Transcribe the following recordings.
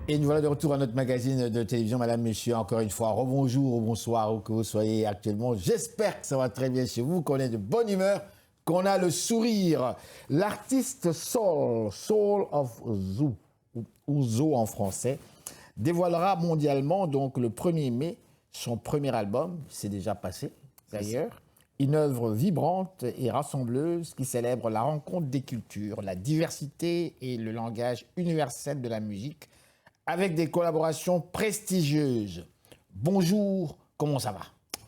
Et nous voilà de retour à notre magazine de télévision, madame, monsieur, encore une fois, rebonjour ou bonsoir, où que vous soyez actuellement. J'espère que ça va très bien chez vous, qu'on est de bonne humeur, qu'on a le sourire. L'artiste Soul of Zoo, ou Zoo en français, dévoilera mondialement, donc le 1er mai, son premier album, c'est déjà passé d'ailleurs. Une œuvre vibrante et rassembleuse qui célèbre la rencontre des cultures, la diversité et le langage universel de la musique, avec des collaborations prestigieuses. Bonjour, comment ça va?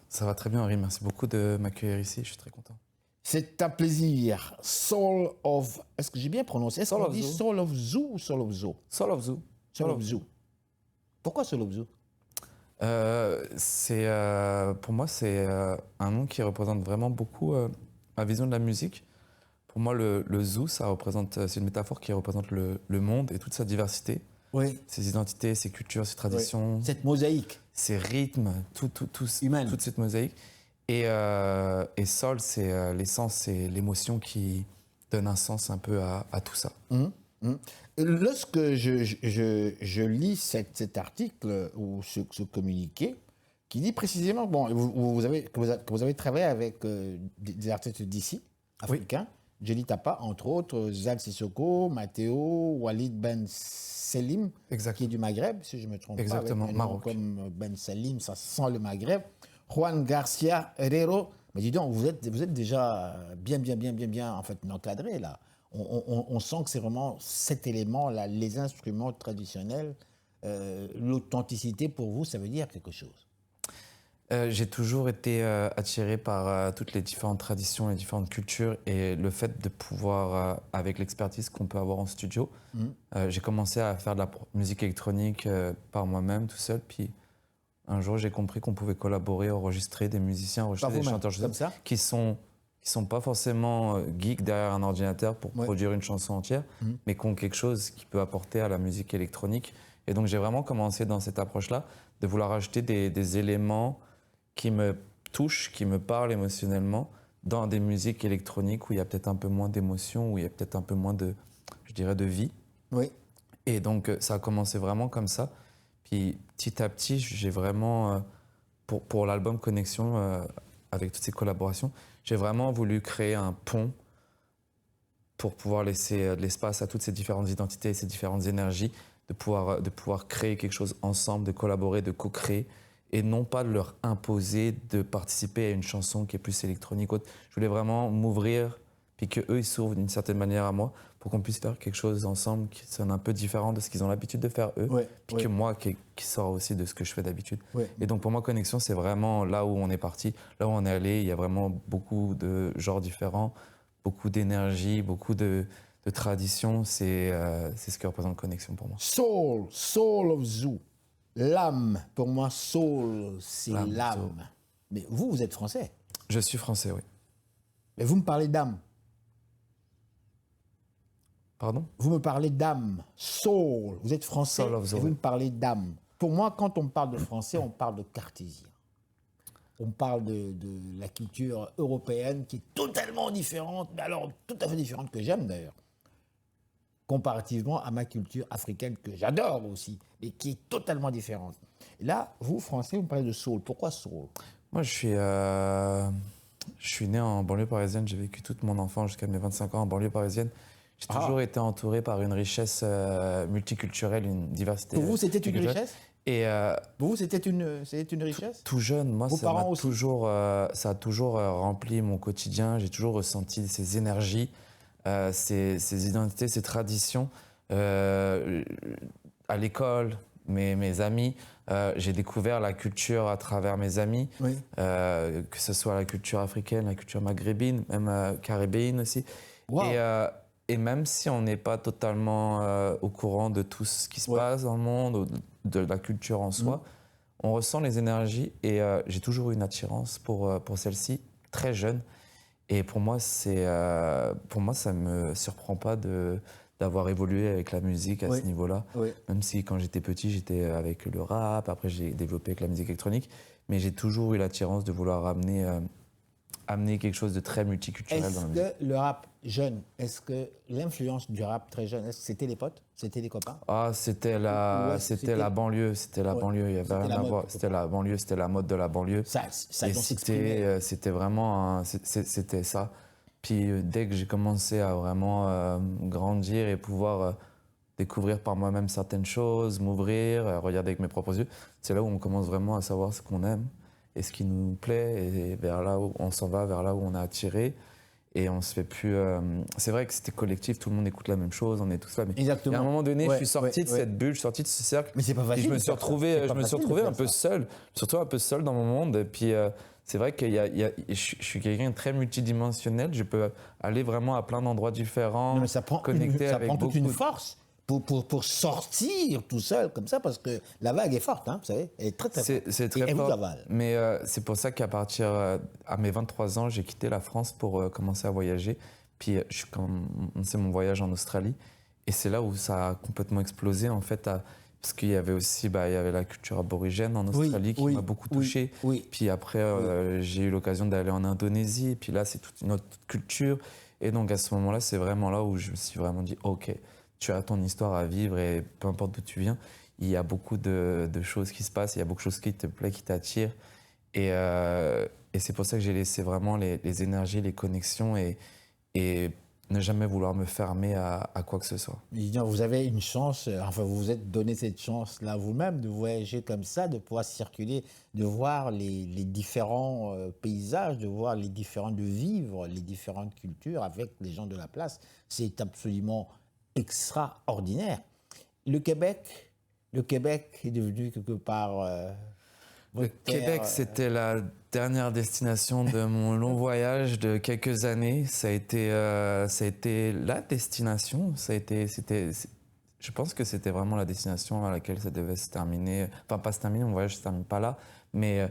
Ça va très bien, Henri. Merci beaucoup de m'accueillir ici. Je suis très content. C'est un plaisir. Soul of... Est-ce que j'ai bien prononcé? Est-ce qu'on dit Soul of Zoo ou Soul of Zoo? Soul of Zoo. Soul of Zoo. Pourquoi Soul of Zoo? Pour moi, c'est un nom qui représente vraiment beaucoup ma vision de la musique. Pour moi, le zoo, c'est une métaphore qui représente le monde et toute sa diversité. Oui. Ses identités, ses cultures, ses traditions. Oui. Cette mosaïque. Ses rythmes, toute cette mosaïque. Et soul, c'est l'essence, c'est l'émotion qui donne un sens un peu à tout ça. Lorsque je lis cet article ou ce communiqué, qui dit précisément, bon, que vous avez travaillé avec des artistes d'ici, africains, Jelly Tapa, entre autres, Zal Sissoko, Matteo, Walid Ben Selim, qui est du Maghreb, si je ne me trompe pas. Exactement, Maroc. Comme Ben Selim, ça sent le Maghreb. Juan Garcia Herrero, mais dis donc, vous êtes déjà bien en fait, encadré là. On sent que c'est vraiment cet élément, là, les instruments traditionnels, l'authenticité pour vous, ça veut dire quelque chose. J'ai toujours été attiré par toutes les différentes traditions, les différentes cultures et le fait de pouvoir, avec l'expertise qu'on peut avoir en studio, j'ai commencé à faire de la musique électronique par moi-même, tout seul, puis un jour j'ai compris qu'on pouvait collaborer, enregistrer des musiciens, enregistrer des chanteurs comme ça qui sont pas forcément geeks derrière un ordinateur pour produire une chanson entière, mais qui ont quelque chose qui peut apporter à la musique électronique. Et donc j'ai vraiment commencé dans cette approche-là, de vouloir ajouter des éléments qui me touchent, qui me parlent émotionnellement, dans des musiques électroniques où il y a peut-être un peu moins d'émotion, où il y a peut-être un peu moins de, je dirais, de vie. Oui. Et donc ça a commencé vraiment comme ça. Puis petit à petit, j'ai vraiment, pour l'album Connexion, avec toutes ces collaborations, j'ai vraiment voulu créer un pont pour pouvoir laisser de l'espace à toutes ces différentes identités, ces différentes énergies, de pouvoir créer quelque chose ensemble, de collaborer, de co-créer, et non pas de leur imposer de participer à une chanson qui est plus électronique. Je voulais vraiment m'ouvrir, puis qu'eux, ils s'ouvrent d'une certaine manière à moi, pour qu'on puisse faire quelque chose ensemble qui sonne un peu différent de ce qu'ils ont l'habitude de faire eux, puis que moi, qui sort aussi de ce que je fais d'habitude. Et donc pour moi, Connexion, c'est vraiment là où on est parti, là où on est allé. Il y a vraiment beaucoup de genres différents, beaucoup d'énergie, beaucoup de traditions. C'est ce que représente Connexion pour moi. Soul of Zoo. L'âme, pour moi, soul, c'est l'âme. Mais vous êtes français. Je suis français, oui. Mais vous me parlez d'âme. Pardon? Vous me parlez d'âme, soul. Vous êtes français et vous me parlez d'âme. Pour moi, quand on me parle de français, on parle de cartésien. On parle de la culture européenne qui est totalement différente, mais alors tout à fait différente, que j'aime d'ailleurs, comparativement à ma culture africaine que j'adore aussi, mais qui est totalement différente. Et là, vous, français, vous me parlez de soul. Pourquoi soul? Moi, je suis né en banlieue parisienne. J'ai vécu toute mon enfance jusqu'à mes 25 ans en banlieue parisienne. J'ai toujours été entouré par une richesse multiculturelle, une diversité. Pour vous, c'était une richesse? Et pour vous, c'était une richesse? Tout jeune, moi, ça a toujours rempli mon quotidien. J'ai toujours ressenti ces énergies, ces identités, ces traditions. À l'école, mes amis, j'ai découvert la culture à travers mes amis, que ce soit la culture africaine, la culture maghrébine, même caribéenne aussi. Wow. Et même si on n'est pas totalement au courant de tout ce qui se passe dans le monde, ou de la culture en soi, on ressent les énergies et j'ai toujours eu une attirance pour celle-ci, très jeune. Et pour moi, ça me surprend pas d'avoir évolué avec la musique à ce niveau-là. Même si quand j'étais petit, j'étais avec le rap, après j'ai développé avec la musique électronique, mais j'ai toujours eu l'attirance de vouloir ramener amener quelque chose de très multiculturel dans la musique. Est-ce que le rap jeune, est-ce que l'influence du rap très jeune, est-ce que c'était les potes? C'était les copains? Ah, c'était la banlieue, c'était la Ouais, banlieue, il y avait c'était rien la à mode, voir. quelque C'était la banlieue, c'était la mode de la banlieue. Ça Et dont s'exprimait. c'était vraiment, c'était ça. Puis dès que j'ai commencé à vraiment grandir et pouvoir découvrir par moi-même certaines choses, m'ouvrir, regarder avec mes propres yeux, c'est là où on commence vraiment à savoir ce qu'on aime et ce qui nous plaît et vers là où on s'en va, vers là où on est attiré. Et on se fait plus. C'est vrai que c'était collectif, tout le monde écoute la même chose, on est tous là. Mais Exactement. à un moment donné, Ouais, je suis sorti de ouais. cette bulle, je suis sorti de ce cercle. Mais c'est pas Puis facile. je me suis retrouvé, un peu seul, surtout un peu seul dans mon monde. Et puis c'est vrai que je suis quelqu'un de très multidimensionnel. Je peux aller vraiment à plein d'endroits différents, Non, mais ça prend, connecter ça avec prend toute une beaucoup de- force pour sortir tout seul comme ça, parce que la vague est forte, hein, vous savez, elle est très très forte. C'est Et très elle vous fort. avale. Mais c'est pour ça qu'à partir à mes 23 ans, j'ai quitté la France pour commencer à voyager. Puis je suis commencé mon voyage en Australie. Et c'est là où ça a complètement explosé, en fait, parce qu'il y avait aussi il y avait la culture aborigène en Australie qui m'a beaucoup touché. Oui. Puis après, j'ai eu l'occasion d'aller en Indonésie. Et puis là, c'est toute une autre culture. Et donc à ce moment-là, c'est vraiment là où je me suis vraiment dit, OK, tu as ton histoire à vivre et peu importe d'où tu viens, il y a beaucoup de choses qui se passent, il y a beaucoup de choses qui te plaisent, qui t'attirent. Et c'est pour ça que j'ai laissé vraiment les énergies, les connexions et ne jamais vouloir me fermer à quoi que ce soit. Vous avez une chance, enfin vous vous êtes donné cette chance-là vous-même de voyager comme ça, de pouvoir circuler, de voir les différents paysages, de vivre les différentes cultures avec les gens de la place. C'est absolument extraordinaire. Le Québec est devenu quelque part Le votre Québec, terre, c'était la dernière destination de mon long voyage de quelques années. Ça a été la destination. Je pense que c'était vraiment la destination à laquelle ça devait se terminer. Enfin, pas se terminer, mon voyage ne se termine pas là. Mais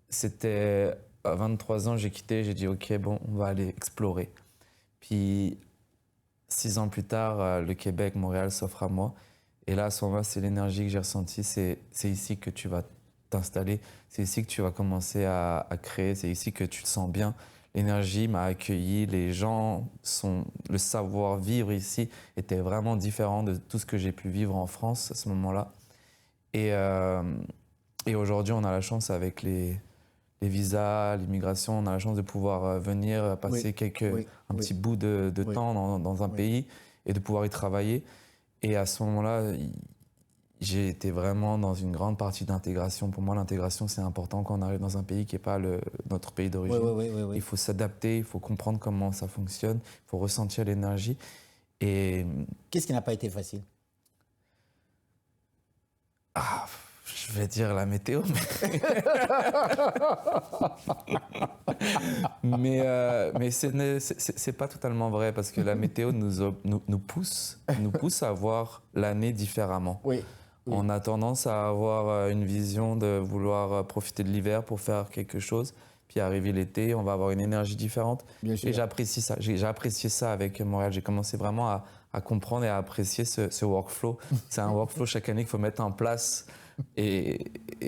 c'était à 23 ans, j'ai quitté, j'ai dit OK, bon, on va aller explorer. Puis 6 ans plus tard, le Québec, Montréal s'offre à moi. Et là, à ce moment-là, c'est l'énergie que j'ai ressentie. C'est ici que tu vas t'installer. C'est ici que tu vas commencer à créer. C'est ici que tu te sens bien. L'énergie m'a accueilli. Les gens le savoir-vivre ici était vraiment différent de tout ce que j'ai pu vivre en France à ce moment-là. Et aujourd'hui, on a la chance avec les visas, l'immigration, on a la chance de pouvoir venir passer un petit bout de temps dans un pays et de pouvoir y travailler. Et à ce moment-là, j'ai été vraiment dans une grande partie d'intégration. Pour moi, l'intégration, c'est important quand on arrive dans un pays qui n'est pas notre pays d'origine. Oui. Il faut s'adapter, il faut comprendre comment ça fonctionne, il faut ressentir l'énergie. Et Qu'est-ce qui n'a pas été facile? je vais dire la météo, mais c'est pas totalement vrai parce que la météo nous pousse à voir l'année différemment. Oui. On a tendance à avoir une vision de vouloir profiter de l'hiver pour faire quelque chose, puis arriver l'été, on va avoir une énergie différente. Bien sûr. Et j'apprécie ça. J'ai apprécié ça avec Montréal. J'ai commencé vraiment à comprendre et à apprécier ce workflow. C'est un workflow chaque année qu'il faut mettre en place. Et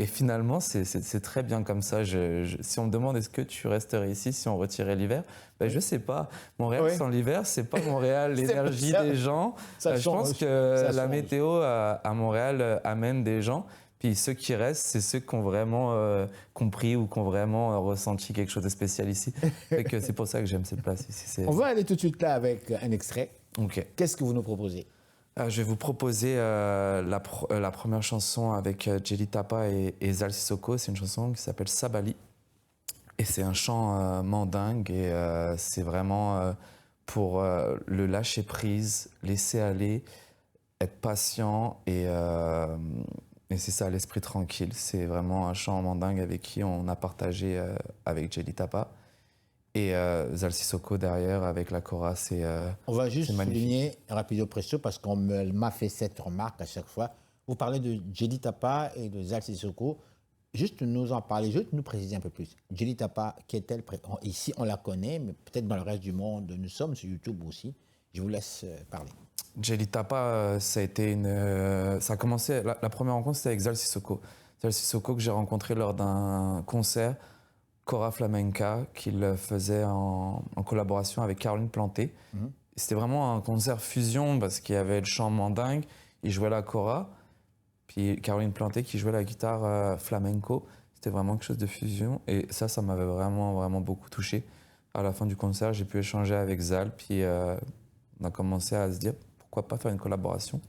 finalement, c'est très bien comme ça. Si on me demande est-ce que tu resterais ici si on retirait l'hiver, ben, je sais pas. Montréal sans l'hiver, c'est pas Montréal. L'énergie des gens. Je pense que la météo à Montréal amène des gens. Puis ceux qui restent, c'est ceux qui ont vraiment compris ou qui ont vraiment ressenti quelque chose de spécial ici. C'est pour ça que j'aime cette place ici. On va aller tout de suite là avec un extrait. Ok. Qu'est-ce que vous nous proposez? Je vais vous proposer la première chanson avec Jelly Tapa et Zal Sissoko. C'est une chanson qui s'appelle Sabali. Et c'est un chant mandingue et c'est vraiment pour le lâcher prise, laisser aller, être patient et c'est ça, l'esprit tranquille. C'est vraiment un chant mandingue avec qui on a partagé avec Jelly Tapa. Et Zal Sissoko derrière avec la chora, on va juste magnifique. souligner rapido presto parce qu'on m'a fait cette remarque à chaque fois. Vous parlez de Jelly Tapa et de Zal Sissoko. Juste nous en parler, juste nous préciser un peu plus. Jelly Tapa, qui est-elle? Ici, on la connaît, mais peut-être dans le reste du monde, nous sommes sur YouTube aussi. Je vous laisse parler. Jelly Tapa, ça a commencé, la première rencontre, c'était avec Zal Sissoko. Zal Sissoko que j'ai rencontré lors d'un concert. Cora Flamenca qu'il faisait en collaboration avec Caroline Planté. C'était vraiment un concert fusion parce qu'il y avait le chant mandingue, il jouait la Cora, puis Caroline Planté qui jouait la guitare flamenco. C'était vraiment quelque chose de fusion et ça m'avait vraiment, vraiment beaucoup touché. À la fin du concert, j'ai pu échanger avec Zal, puis on a commencé à se dire pourquoi pas faire une collaboration.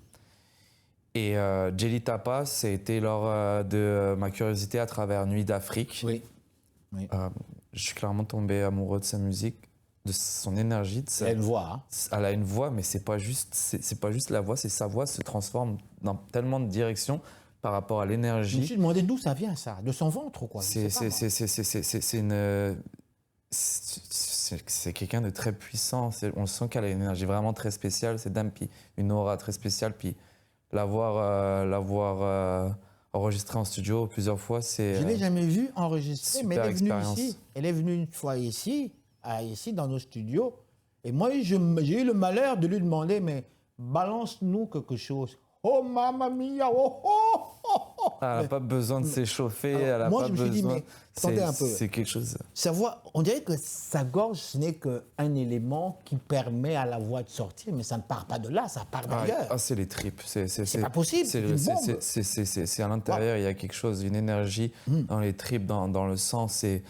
Et Jelly Tapa, c'était lors de ma curiosité à travers Nuit d'Afrique. Oui. Je suis clairement tombé amoureux de sa musique, de son énergie. Il a une voix. Hein. Elle a une voix, mais c'est pas juste la voix, c'est sa voix se transforme dans tellement de directions par rapport à l'énergie. Je me suis demandé d'où ça vient, ça, de son ventre ou quoi. C'est quelqu'un de très puissant. On sent qu'elle a une énergie vraiment très spéciale, cette dame, puis une aura très spéciale, puis l'avoir enregistrée en studio plusieurs fois, c'est... Je ne l'ai jamais vue enregistrer, mais elle est venue expérience. ici. Elle est venue une fois ici dans nos studios. Et moi, j'ai eu le malheur de lui demander, mais balance-nous quelque chose. Oh, mamma mia, oh, oh, oh, oh. Elle n'a pas besoin de s'échauffer, elle n'a moi, pas je me suis dit, besoin... mais attendez un peu. C'est quelque chose... Sa voix, on dirait que sa gorge, ce n'est qu'un élément qui permet à la voix de sortir, mais ça ne part pas de là, ça part d'ailleurs. c'est les tripes. C'est pas possible, c'est une bombe. C'est à l'intérieur, il y a quelque chose, une énergie dans les tripes, dans le sang. C'est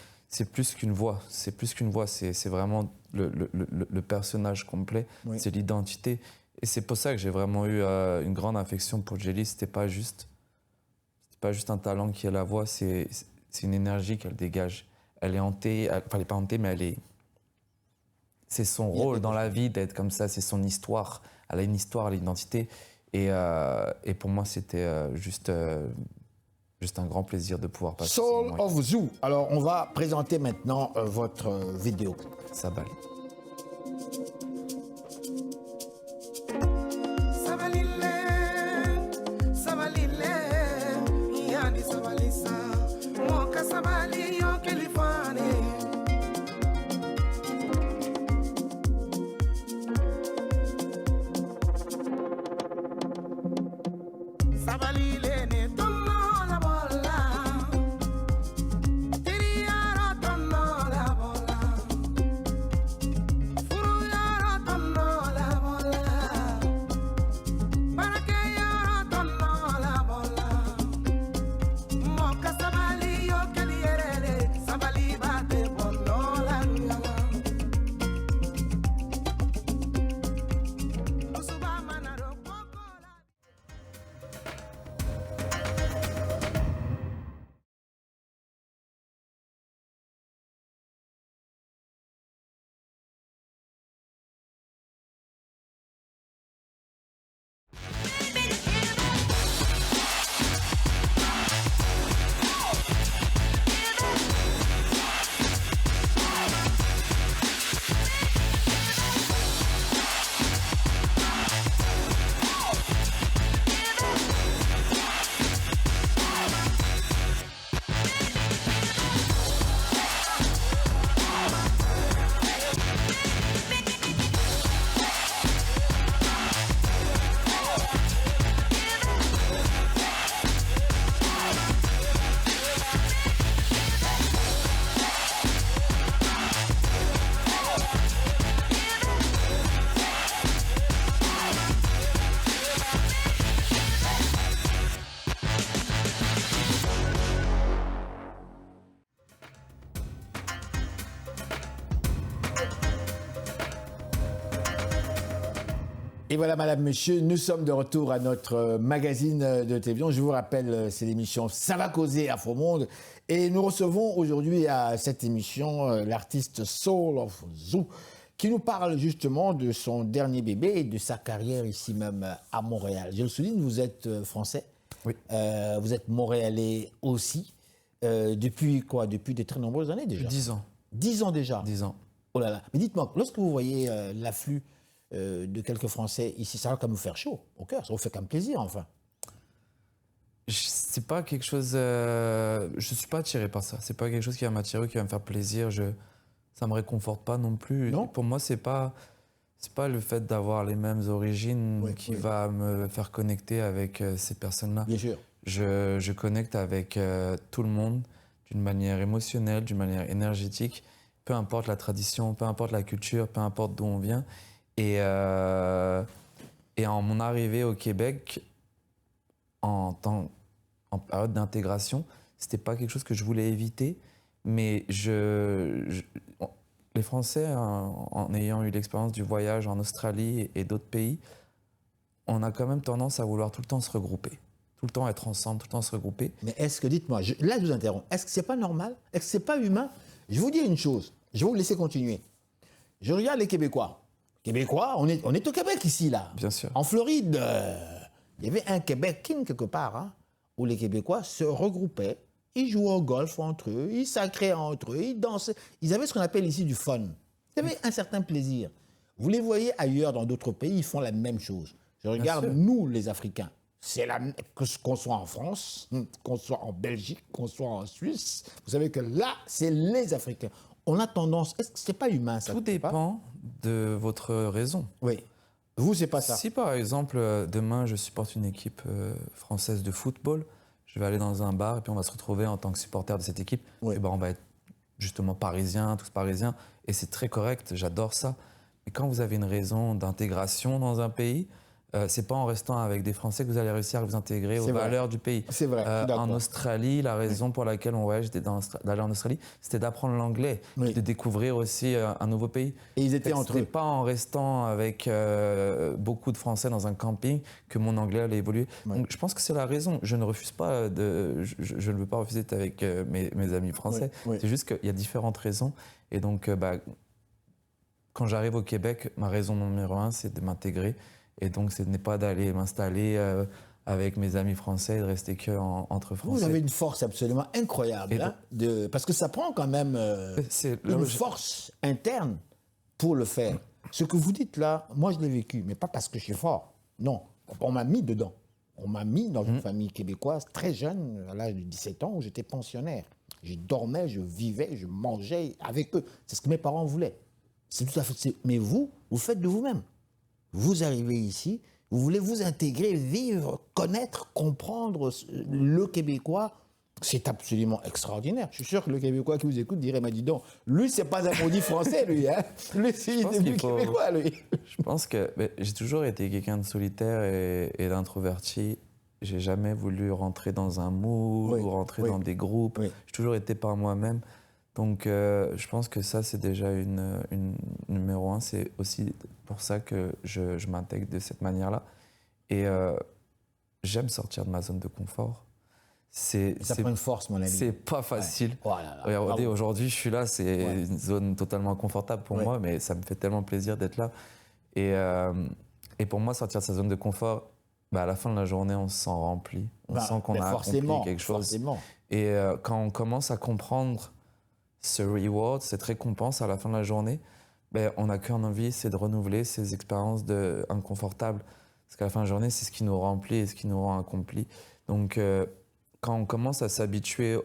plus qu'une voix. C'est plus qu'une voix. C'est vraiment le personnage complet. Oui. C'est l'identité. Et c'est pour ça que j'ai vraiment eu une grande affection pour Jelly. C'était pas juste un talent qui a la voix, c'est une énergie qu'elle dégage. Elle est hantée, enfin elle n'est pas hantée, mais c'est son rôle dans la vie d'être comme ça, c'est son histoire. Elle a une histoire, elle a une identité. Et pour moi, c'était juste un grand plaisir de pouvoir passer. Soul of Zoo. Alors, on va présenter maintenant votre vidéo. Ça balle. Et voilà, madame, monsieur, nous sommes de retour à notre magazine de télévision. Je vous rappelle, c'est l'émission Ça va causer Afro-Monde. Et nous recevons aujourd'hui à cette émission l'artiste Soul of Zoo, qui nous parle justement de son dernier bébé et de sa carrière ici même à Montréal. Je le souligne, vous êtes français. Oui. Vous êtes montréalais aussi. Depuis quoi? Depuis de très nombreuses années déjà. 10 ans. 10 ans déjà. 10 ans. Oh là là. Mais dites-moi, lorsque vous voyez l'afflux de quelques Français ici, ça va quand même vous faire chaud au cœur, ça vous fait quand même plaisir, enfin. C'est pas quelque chose... je suis pas attiré par ça. C'est pas quelque chose qui va m'attirer ou qui va me faire plaisir. Ça me réconforte pas non plus. Non. Pour moi, c'est pas le fait d'avoir les mêmes origines qui va me faire connecter avec ces personnes-là. Bien sûr. Je connecte avec tout le monde d'une manière émotionnelle, d'une manière énergétique, peu importe la tradition, peu importe la culture, peu importe d'où on vient. Et en mon arrivée au Québec, en période d'intégration, c'était pas quelque chose que je voulais éviter, mais les Français, en ayant eu l'expérience du voyage en Australie et d'autres pays, on a quand même tendance à vouloir tout le temps se regrouper, tout le temps être ensemble, tout le temps se regrouper. Mais est-ce que, dites-moi, là je vous interromps, est-ce que c'est pas normal? Est-ce que c'est pas humain? Je vous dis une chose, je vais vous laisser continuer. Je regarde les Québécois. Québécois, on est au Québec ici, là. Bien sûr. En Floride, il y avait un Québec quelque part, hein, où les Québécois se regroupaient, ils jouaient au golf entre eux, ils sacraient entre eux, ils dansaient. Ils avaient ce qu'on appelle ici du fun. Ils avaient un certain plaisir. Vous les voyez ailleurs, dans d'autres pays, ils font la même chose. Je regarde, nous, les Africains, qu'on soit en France, qu'on soit en Belgique, qu'on soit en Suisse, vous savez que là, c'est les Africains. On a tendance, est-ce que c'est pas humain ça? Tout dépend de votre raison. Oui. Vous, c'est pas ça. Si par exemple, demain, je supporte une équipe française de football, je vais aller dans un bar et puis on va se retrouver en tant que supporter de cette équipe. Oui. Et ben, on va être justement parisiens, tous parisiens, et c'est très correct, j'adore ça. Mais quand vous avez une raison d'intégration dans un pays, c'est pas en restant avec des Français que vous allez réussir à vous intégrer aux C'est vrai. valeurs du pays. C'est vrai, je suis d'accord. En Australie, la raison pour laquelle on voyage d'aller en Australie, c'était d'apprendre l'anglais, Oui. puis de découvrir aussi un nouveau pays. Et ils étaient entre C'était eux. pas en restant avec beaucoup de Français dans un camping que mon anglais allait évoluer. Ouais. Donc je pense que c'est la raison. Je ne refuse pas je ne veux pas refuser d'être avec mes amis français. Oui, oui. C'est juste qu'il y a différentes raisons. Et donc, quand j'arrive au Québec, ma raison numéro 1, c'est de m'intégrer. Et donc, ce n'est pas d'aller m'installer avec mes amis français et de rester entre Français. Vous avez une force absolument incroyable, Et hein, parce que ça prend quand même C'est une force interne pour le faire. Ce que vous dites là, moi je l'ai vécu, mais pas parce que je suis fort. Non, on m'a mis dedans. On m'a mis dans une famille québécoise très jeune, à l'âge de 17 ans, où j'étais pensionnaire. Je dormais, je vivais, je mangeais avec eux. C'est ce que mes parents voulaient. C'est tout à fait. Mais vous faites de vous-même. Vous arrivez ici, vous voulez vous intégrer, vivre, connaître, comprendre le Québécois. C'est absolument extraordinaire. Je suis sûr que le Québécois qui vous écoute dirait, mais dis donc, lui, c'est pas un maudit français, lui. Hein. Lui, c'est un Québécois, lui. Je pense que j'ai toujours été quelqu'un de solitaire et d'introverti. J'ai jamais voulu rentrer dans un moule ou rentrer dans des groupes. Oui. J'ai toujours été par moi-même. Donc, je pense que ça, c'est déjà une numéro 1. C'est aussi pour ça que je m'intègre de cette manière-là. Et j'aime sortir de ma zone de confort. Ça prend une force, mon ami. C'est pas facile. Ouais. Oh là là, Regardez, bravo. aujourd'hui, je suis là. C'est une zone totalement confortable pour moi, mais ça me fait tellement plaisir d'être là. Et pour moi, sortir de sa zone de confort, à la fin de la journée, on se sent rempli. On sent qu'on a accompli quelque chose. Forcément. Et quand on commence à comprendre ce reward, cette récompense à la fin de la journée, on n'a qu'une envie, c'est de renouveler ces expériences inconfortables. Parce qu'à la fin de la journée, c'est ce qui nous remplit et ce qui nous rend accomplis. Donc, quand on commence à s'habituer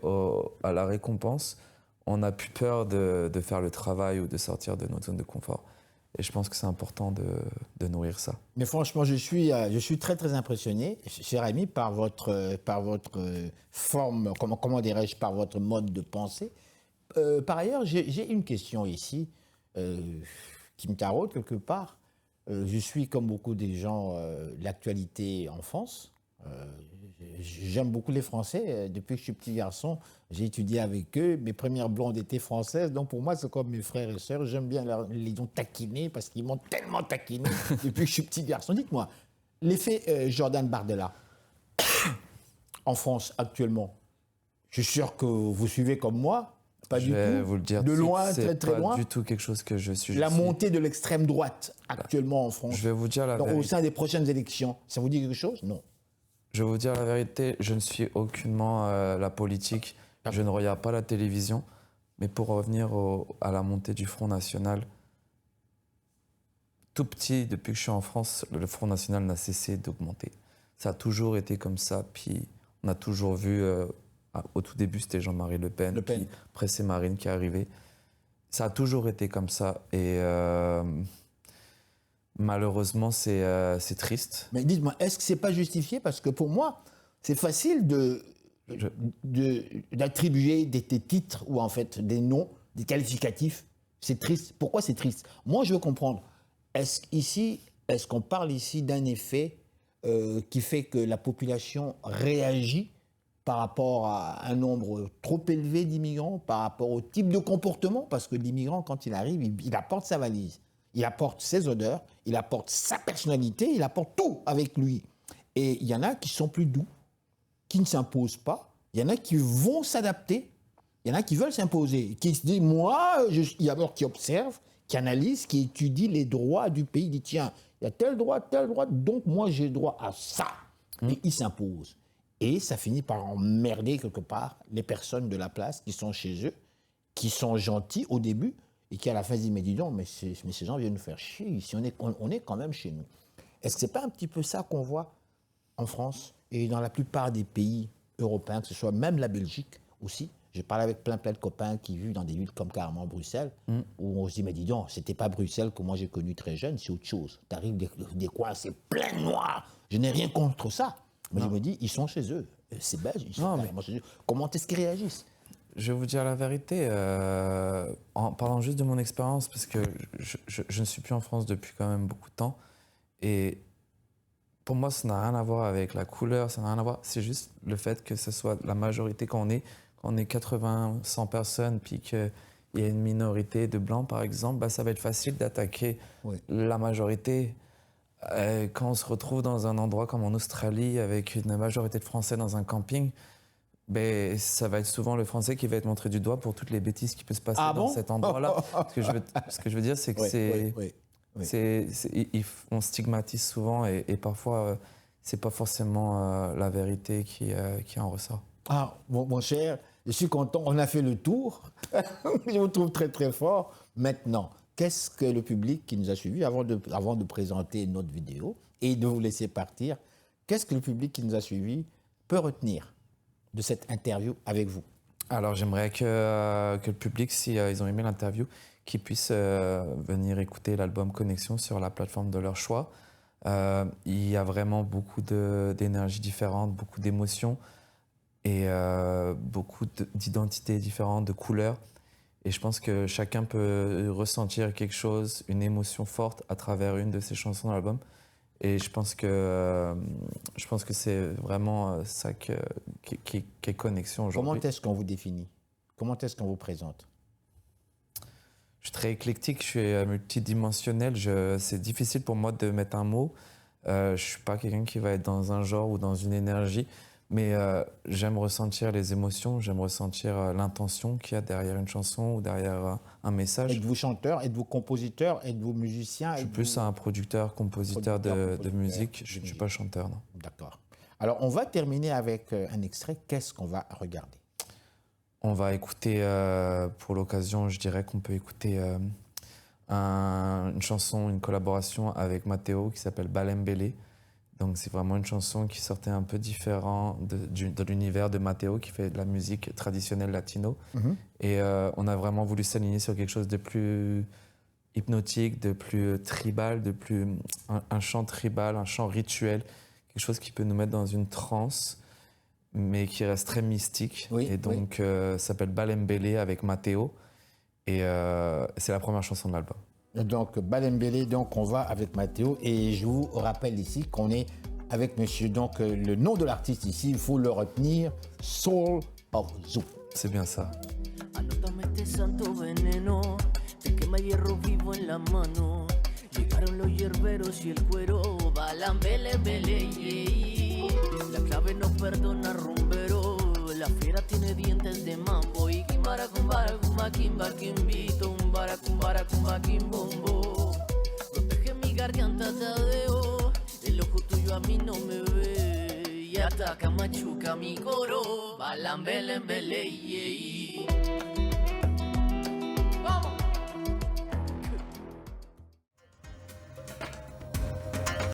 à la récompense, on n'a plus peur de faire le travail ou de sortir de notre zone de confort. Et je pense que c'est important de nourrir ça. Mais franchement, je suis très, très impressionné, cher ami, par votre forme, comment dirais-je, par votre mode de pensée. Par ailleurs, j'ai une question ici qui me taraude quelque part. Je suis, comme beaucoup des gens, l'actualité en France. J'aime beaucoup les Français. Depuis que je suis petit garçon, j'ai étudié avec eux. Mes premières blondes étaient françaises. Donc pour moi, c'est comme mes frères et sœurs. J'aime bien les ont taquinés parce qu'ils m'ont tellement taquiné depuis que je suis petit garçon. Dites-moi, l'effet Jordan Bardella en France actuellement, je suis sûr que vous suivez comme moi. Pas du tout. Je vais vous le dire. De loin, très très loin. C'est pas du tout quelque chose que je suis. La montée de l'extrême droite actuellement en France. Je vais vous dire la Donc, vérité. au sein des prochaines élections, ça vous dit quelque chose? Non. Je vais vous dire la vérité, je ne suis aucunement la politique, je ne regarde pas la télévision, mais pour revenir à la montée du Front National, tout petit, depuis que je suis en France, le Front National n'a cessé d'augmenter. Ça a toujours été comme ça, puis on a toujours vu, au tout début c'était Jean-Marie Le Pen, puis après c'est Marine qui est arrivée. Ça a toujours été comme ça, et malheureusement, c'est triste. Mais dites-moi, est-ce que c'est pas justifié? Parce que pour moi, c'est facile de d'attribuer des titres ou en fait des noms, des qualificatifs. C'est triste. Pourquoi c'est triste? Moi, je veux comprendre. Est-ce qu'on parle ici d'un effet qui fait que la population réagit par rapport à un nombre trop élevé d'immigrants, par rapport au type de comportement? Parce que l'immigrant, quand il arrive, il apporte sa valise, il apporte ses odeurs, il apporte sa personnalité, il apporte tout avec lui. Et il y en a qui sont plus doux, qui ne s'imposent pas. Il y en a qui vont s'adapter. Il y en a qui veulent s'imposer, qui se disent, moi, il y a d'abord qui observent, qui analysent, qui étudient les droits du pays. Il dit, tiens, il y a tel droit, donc moi j'ai droit à ça. Et ils s'imposent. Et ça finit par emmerder quelque part les personnes de la place qui sont chez eux, qui sont gentils au début, et qui à la fin disent, mais dis donc, mais ces gens viennent nous faire chier, ici on est quand même chez nous. Est-ce que ce n'est pas un petit peu ça qu'on voit en France et dans la plupart des pays européens, que ce soit même la Belgique aussi? Je parle avec plein de copains qui vivent dans des villes comme carrément Bruxelles, où on se dit, mais dis donc, c'était pas Bruxelles que moi j'ai connu très jeune, c'est autre chose. Tu arrives des coins, c'est plein de noirs. Je n'ai rien contre ça. Mais je me dis, ils sont chez eux. C'est belge, ils sont carrément chez eux. Comment est-ce qu'ils réagissent? Je vais vous dire la vérité, en parlant juste de mon expérience, parce que je ne suis plus en France depuis quand même beaucoup de temps. Et pour moi, ça n'a rien à voir avec la couleur, ça n'a rien à voir. C'est juste le fait que ce soit la majorité quand on est 80, 100 personnes, puis qu'il y a une minorité de blancs, par exemple, bah, ça va être facile d'attaquer la majorité. Quand on se retrouve dans un endroit comme en Australie, avec une majorité de Français dans un camping, ben, ça va être souvent le Français qui va être montré du doigt pour toutes les bêtises qui peuvent se passer dans cet endroit-là. Ce que je veux dire, c'est que on stigmatise souvent et parfois, c'est pas forcément la vérité qui en ressort. Ah, mon cher, je suis content, on a fait le tour. Je vous trouve très très fort. Maintenant, qu'est-ce que le public qui nous a suivis, avant de présenter notre vidéo et de vous laisser partir, qu'est-ce que le public qui nous a suivis peut retenir de cette interview avec vous? Alors j'aimerais que le public, si ils ont aimé l'interview, qu'ils puissent venir écouter l'album Connexion sur la plateforme de leur choix. Il y a vraiment beaucoup d'énergie différente, beaucoup d'émotions et beaucoup d'identités différentes, de couleurs. Et je pense que chacun peut ressentir quelque chose, une émotion forte à travers une de ces chansons de l'album. Et je pense que c'est vraiment ça qui est Connexion aujourd'hui. Comment est-ce qu'on vous définit? Comment est-ce qu'on vous présente? Je suis très éclectique, je suis multidimensionnel. C'est difficile pour moi de mettre un mot. Je ne suis pas quelqu'un qui va être dans un genre ou dans une énergie. Mais j'aime ressentir les émotions, j'aime ressentir l'intention qu'il y a derrière une chanson ou derrière un message. Êtes-vous chanteur? Êtes-vous compositeur? Êtes-vous musicien? Je suis plus un producteur, compositeur de musique. Je ne suis pas chanteur, non. D'accord. Alors, on va terminer avec un extrait. Qu'est-ce qu'on va regarder? On va écouter, pour l'occasion, je dirais qu'on peut écouter une chanson, une collaboration avec Matteo qui s'appelle Balembele. Donc c'est vraiment une chanson qui sortait un peu différent de l'univers de Matteo, qui fait de la musique traditionnelle latino. Et on a vraiment voulu s'aligner sur quelque chose de plus hypnotique, de plus tribal, un chant tribal, un chant rituel, quelque chose qui peut nous mettre dans une transe, mais qui reste très mystique. Et donc ça s'appelle Balembele avec Matteo. Et c'est la première chanson de l'album. Donc, Balembele, donc on va avec Matteo. Et je vous rappelle ici qu'on est avec monsieur. Donc, le nom de l'artiste ici, il faut le retenir, Soul of Zoo. C'est bien ça. Anótame este santo veneno, te quema hierro vivo en la mano. Llegaron los hierberos y el cuero, balambele, bele, yeah. La clave no perdona rumbero, la fiera tiene dientes de mambo. Y kimbara kumbara kumba kimba kimbito, umbara kumbara kumba kimbombo. Protege mi garganta, Tadeo, el ojo tuyo a mí no me ve. Y ataca, machuca mi coro, balambele, bele, yeah.